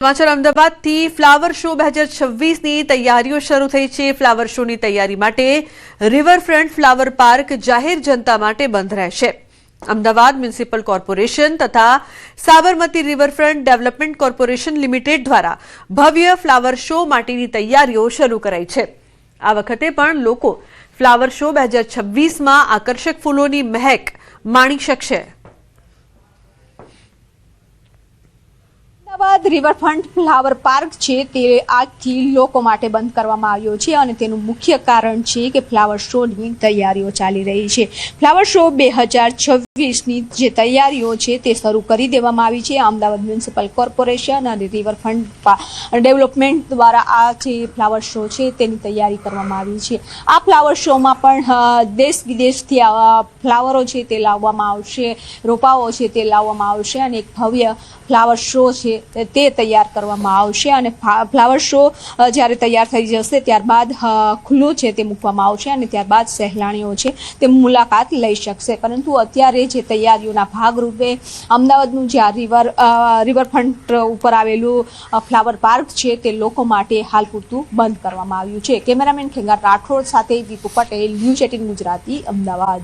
समाचार अमदावादथी flower show 2026 ની તૈયારીઓ શરૂ થઈ છે। ફ્લાવર શોની તૈયારી માટે રિવરફ્રન્ટ ફ્લાવર પાર્ક જાહેર જનતા માટે બંધ રહેશે। અમદાવાદ મ્યુનિસિપલ કોર્પોરેશન તથા Sabarmati riverfront development corporation limited દ્વારા ભવ્ય ફ્લાવર શો માટેની તૈયારીઓ શરૂ કરાઈ છે। આ વખતે પણ લોકો ફ્લાવર શો 2026માં આકર્ષક ફૂલોની મહેક માણી શકશે। અમદાવાદ રિવરફ્રન્ટ ફ્લાવર પાર્ક છે તે આજથી લોકો માટે બંધ કરવામાં આવ્યો છે અને તેનું મુખ્ય કારણ છે કે ફ્લાવર શોની તૈયારીઓ ચાલી રહી છે। ફ્લાવર શો 2026ની જે તૈયારીઓ છે તે શરૂ કરી દેવામાં આવી છે। અમદાવાદ મ્યુનિસિપલ કોર્પોરેશન અને રિવરફ્રન્ટ ડેવલપમેન્ટ દ્વારા આ જે ફ્લાવર શો છે તેની તૈયારી કરવામાં આવી છે। આ ફ્લાવર શોમાં પણ દેશ વિદેશથી ફ્લાવરો છે તે લાવવામાં આવશે, રોપાઓ છે તે લાવવામાં આવશે અને એક ભવ્ય ફ્લાવર શો છે તે તૈયાર કરવામાં આવશે અને ફ્લાવર શો જ્યારે તૈયાર થઈ જશે ત્યારબાદ ખુલ્લું છે તે મૂકવામાં આવશે અને ત્યારબાદ સહેલાણીઓ છે તે મુલાકાત લઈ શકશે। પરંતુ અત્યારે જે તૈયારીઓના ભાગરૂપે અમદાવાદનું જે રિવરફ્રન્ટ ઉપર આવેલું ફ્લાવર પાર્ક છે તે લોકો માટે હાલ પૂરતું બંધ કરવામાં આવ્યું છે। કેમેરામેન ખેંગાર રાઠોડ સાથે દીપુ પટેલ, ન્યૂઝ 18 ગુજરાતી, અમદાવાદ।